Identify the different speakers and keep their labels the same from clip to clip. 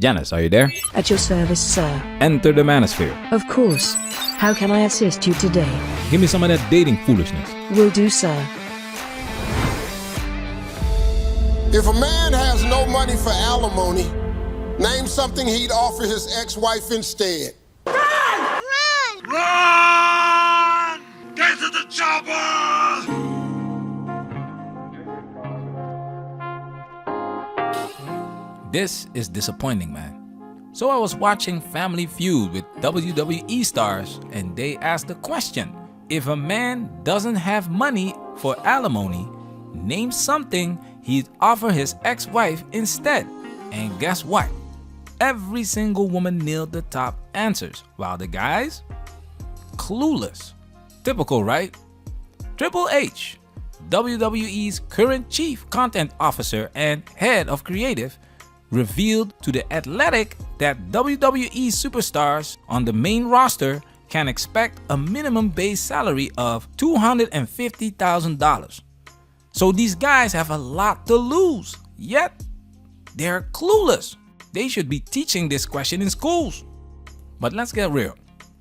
Speaker 1: Janice, are you there?
Speaker 2: At your service, sir.
Speaker 1: Enter the manosphere.
Speaker 2: Of course. How can I assist you today?
Speaker 1: Give me some of that dating foolishness.
Speaker 2: Will do, sir.
Speaker 3: If a man has no money for alimony, name something he'd offer his ex-wife instead.
Speaker 4: Run! Get to the chopper!
Speaker 1: This is disappointing, man. So I was watching Family Feud with WWE stars, and they asked the question, if a man doesn't have money for alimony, name something he'd offer his ex-wife instead. And guess what? Every single woman nailed the top answers, while the guys? Clueless. Typical, right? Triple H, WWE's current chief content officer and head of creative, revealed to The Athletic that WWE superstars on the main roster can expect a minimum base salary of $250,000. So these guys have a lot to lose, yet they're clueless. They should be teaching this question in schools. But let's get real.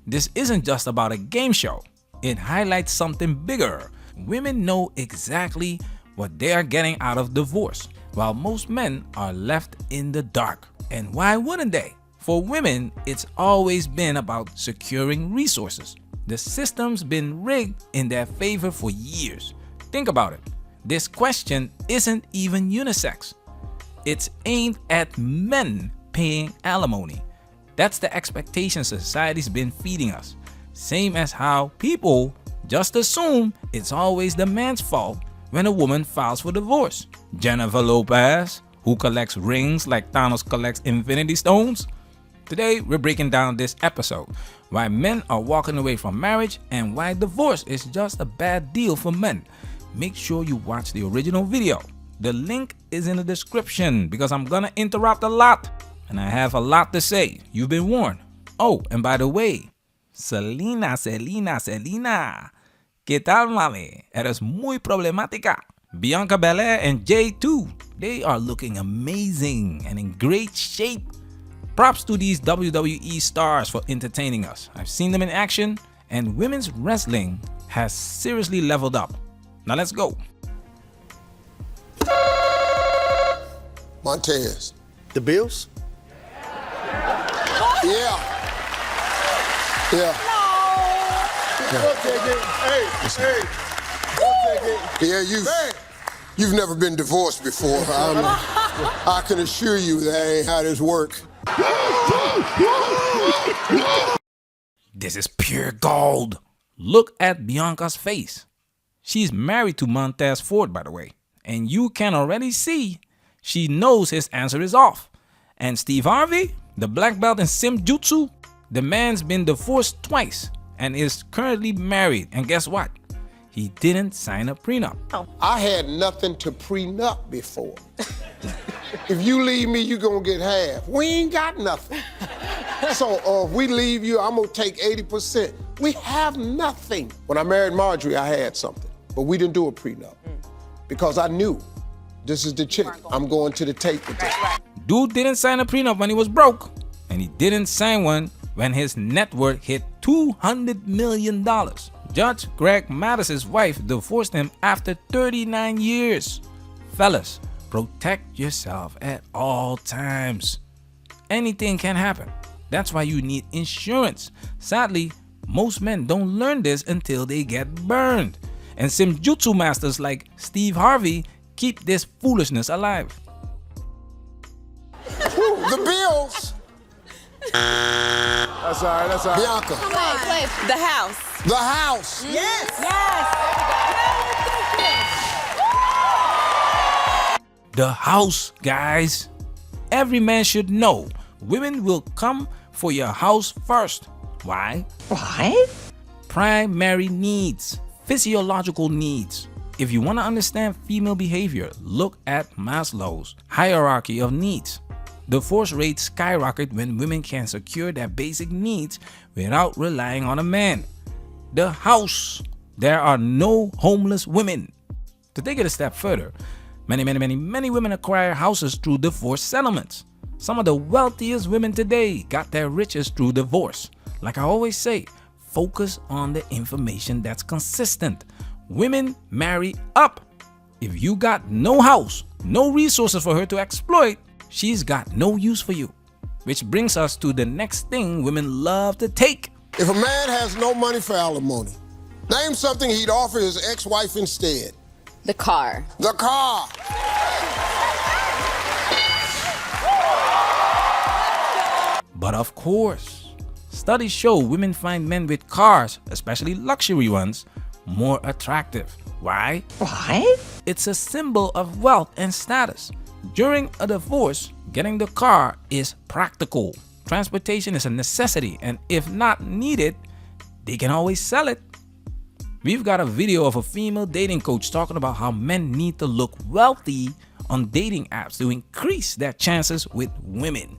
Speaker 1: This isn't just about a game show. It highlights something bigger. Women know exactly what they are getting out of divorce, while most men are left in the dark. And why wouldn't they? For women, it's always been about securing resources. The system's been rigged in their favor for years. Think about it. This question isn't even unisex. It's aimed at men paying alimony. That's the expectation society's been feeding us. Same as how people just assume it's always the man's fault when a woman files for divorce. Jennifer Lopez, who collects rings like Thanos collects infinity stones. Today, we're breaking down this episode, why men are walking away from marriage and why divorce is just a bad deal for men. Make sure you watch the original video. The link is in the description because I'm gonna interrupt a lot and I have a lot to say. You've been warned. Oh, and by the way, Selena. ¿Qué tal, mami? Eres muy problemática. Bianca Belair and Jay too. They are looking amazing and in great shape. Props to these WWE stars for entertaining us. I've seen them in action and women's wrestling has seriously leveled up. Now let's go.
Speaker 3: Montez.
Speaker 5: The Bills?
Speaker 3: Yeah. Yeah, you've never been divorced before. I can assure you that ain't how this works.
Speaker 1: This is pure gold. Look at Bianca's face. She's married to Montez Ford, by the way. And you can already see she knows his answer is off. And Steve Harvey, the black belt in Simjutsu, the man's been divorced twice and is currently married. And guess what? He didn't sign a prenup.
Speaker 3: I had nothing to prenup before. If you leave me, you gonna get half. We ain't got nothing. So if we leave you, I'm gonna take 80%. We have nothing. When I married Marjorie, I had something, but we didn't do a prenup because I knew this is the chick. I'm going to the tape with her.
Speaker 1: Dude didn't sign a prenup when he was broke, and he didn't sign one when his net worth hit $200 million. Judge Greg Mattis's wife divorced him after 39 years. Fellas, protect yourself at all times. Anything can happen. That's why you need insurance. Sadly, most men don't learn this until they get burned. And Simjutsu masters like Steve Harvey keep this foolishness alive.
Speaker 3: The Bills.
Speaker 5: That's all right.
Speaker 3: Bianca.
Speaker 6: Play. The house.
Speaker 3: The house.
Speaker 6: Yes.
Speaker 1: The house, guys. Every man should know women will come for your house first. Why? Primary needs, physiological needs. If you want to understand female behavior, look at Maslow's hierarchy of needs. Divorce rates skyrocket when women can secure their basic needs without relying on a man. The house. There are no homeless women. To take it a step further, many women acquire houses through divorce settlements. Some of the wealthiest women today got their riches through divorce. Like I always say, focus on the information that's consistent. Women marry up. If you got no house, no resources for her to exploit, she's got no use for you. Which brings us to the next thing women love to take.
Speaker 3: If a man has no money for alimony, name something he'd offer his ex-wife instead.
Speaker 5: The car.
Speaker 3: The car.
Speaker 1: But of course, studies show women find men with cars, especially luxury ones, more attractive. Why?
Speaker 2: Why?
Speaker 1: It's a symbol of wealth and status. During a divorce, getting the car is practical. Transportation is a necessity, and if not needed, they can always sell it. We've got a video of a female dating coach talking about how men need to look wealthy on dating apps to increase their chances with women.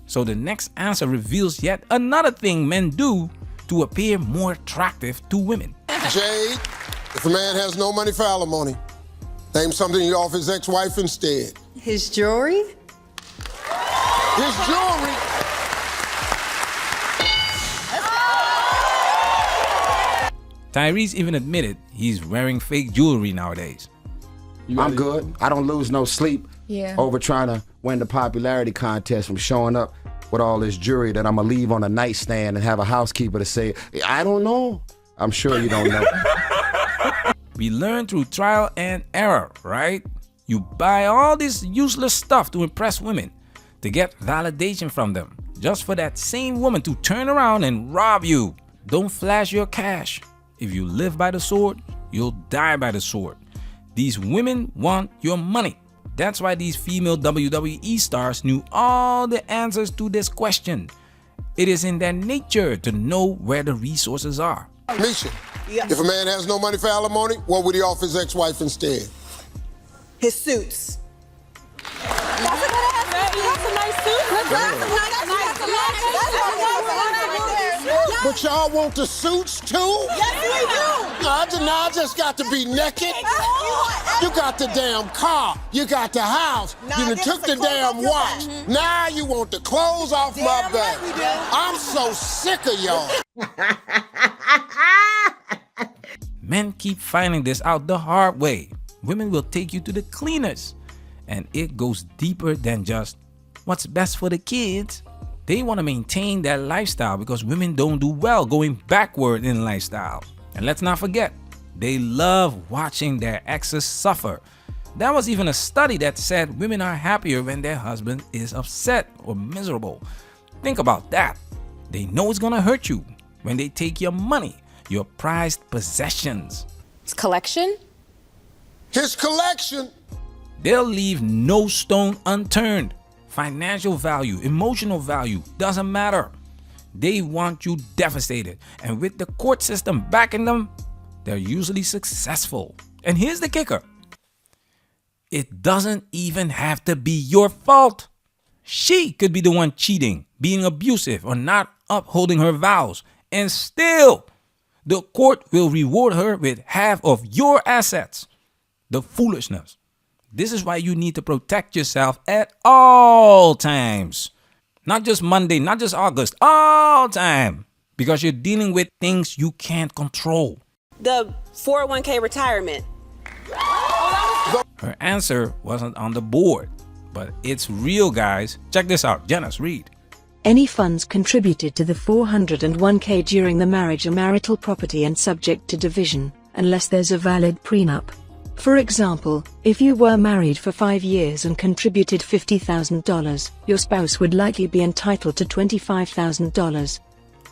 Speaker 1: So the next answer reveals yet another thing men do to appear more attractive to women.
Speaker 3: Jade, if a man has no money for alimony, name something he'd offer his ex-wife instead.
Speaker 5: His jewelry?
Speaker 3: His jewelry.
Speaker 1: Tyrese even admitted he's wearing fake jewelry nowadays.
Speaker 6: I'm good. I don't lose no sleep over trying to win the popularity contest from showing up with all this jewelry that I'm going to leave on a nightstand and have a housekeeper to say, I don't know. I'm sure you don't know.
Speaker 1: We learn through trial and error, right? You buy all this useless stuff to impress women, to get validation from them, just for that same woman to turn around and rob you. Don't flash your cash. If you live by the sword, you'll die by the sword. These women want your money. That's why these female WWE stars knew all the answers to this question. It is in their nature to know where the resources are.
Speaker 3: Misha, if a man has no money for alimony, what would he offer his ex-wife instead?
Speaker 5: His suits.
Speaker 7: That's a nice suit.
Speaker 3: But y'all want the suits too?
Speaker 7: Yes, we do.
Speaker 3: Now I just got to be naked. You got the damn car. You got the house. You done took the damn watch. Now you want the clothes off my back. I'm so sick of y'all.
Speaker 1: Men keep finding this out the hard way. Women will take you to the cleaners. And it goes deeper than just what's best for the kids. They want to maintain their lifestyle because women don't do well going backward in lifestyle. And let's not forget, they love watching their exes suffer. There was even a study that said women are happier when their husband is upset or miserable. Think about that. They know it's gonna hurt you when they take your money, your prized possessions.
Speaker 5: His collection?
Speaker 3: His collection.
Speaker 1: They'll leave no stone unturned. Financial value, emotional value, doesn't matter. They want you devastated. And with the court system backing them, they're usually successful. And here's the kicker. It doesn't even have to be your fault. She could be the one cheating, being abusive, or not upholding her vows. And still, the court will reward her with half of your assets. The foolishness. This is why you need to protect yourself at all times. Not just Monday, not just August, all time. Because you're dealing with things you can't control.
Speaker 7: The 401k retirement.
Speaker 1: Her answer wasn't on the board, but it's real, guys. Check this out. Janice, read.
Speaker 2: Any funds contributed to the 401k during the marriage are marital property and subject to division, unless there's a valid prenup. For example, if you were married for 5 years and contributed $50,000, your spouse would likely be entitled to $25,000.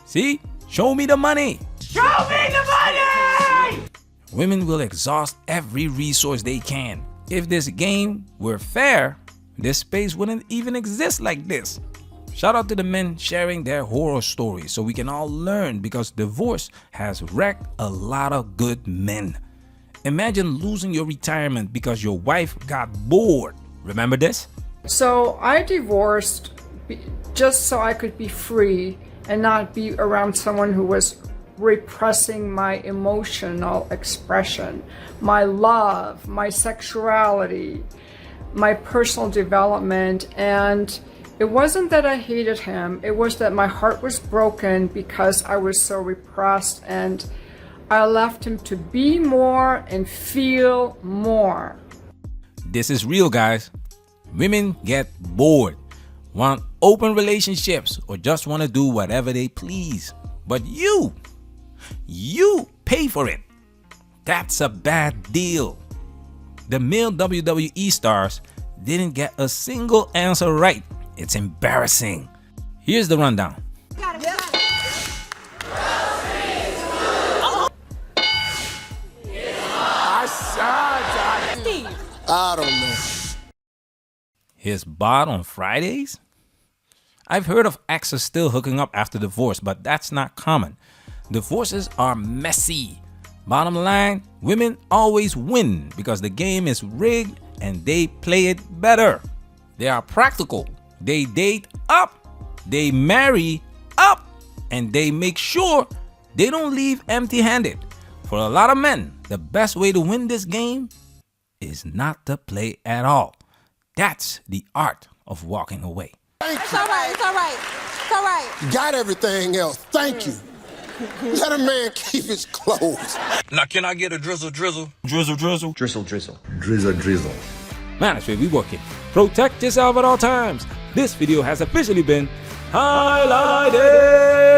Speaker 1: See? Show me the money.
Speaker 4: Show me the money!
Speaker 1: Women will exhaust every resource they can. If this game were fair, this space wouldn't even exist like this. Shout out to the men sharing their horror stories so we can all learn, because divorce has wrecked a lot of good men. Imagine losing your retirement because your wife got bored. Remember this?
Speaker 8: So I divorced just so I could be free and not be around someone who was repressing my emotional expression, my love, my sexuality, my personal development, and It wasn't that I hated him, it was that my heart was broken because I was so repressed, and I left him to be more and feel more.
Speaker 1: This is real, guys. Women get bored, want open relationships, or just want to do whatever they please. But you pay for it. That's a bad deal. The male WWE stars didn't get a single answer right. It's embarrassing. Here's the rundown.
Speaker 3: I don't know.
Speaker 1: His bod on Fridays? I've heard of exes still hooking up after divorce, but that's not common. Divorces are messy. Bottom line, women always win because the game is rigged and they play it better. They are practical. They date up. They marry up. And they make sure they don't leave empty-handed. For a lot of men, the best way to win this game is not to play at all. That's the art of walking away.
Speaker 3: Thank
Speaker 7: It's
Speaker 3: you.
Speaker 7: all right. It's all right. It's all right.
Speaker 3: Got everything else. Thank you. Let a man keep his clothes.
Speaker 9: Now, can I get a drizzle, drizzle?
Speaker 1: Drizzle, drizzle.
Speaker 10: Drizzle, drizzle.
Speaker 11: Drizzle, drizzle.
Speaker 1: Man, it's we working. Protect yourself at all times. This video has officially been highlighted.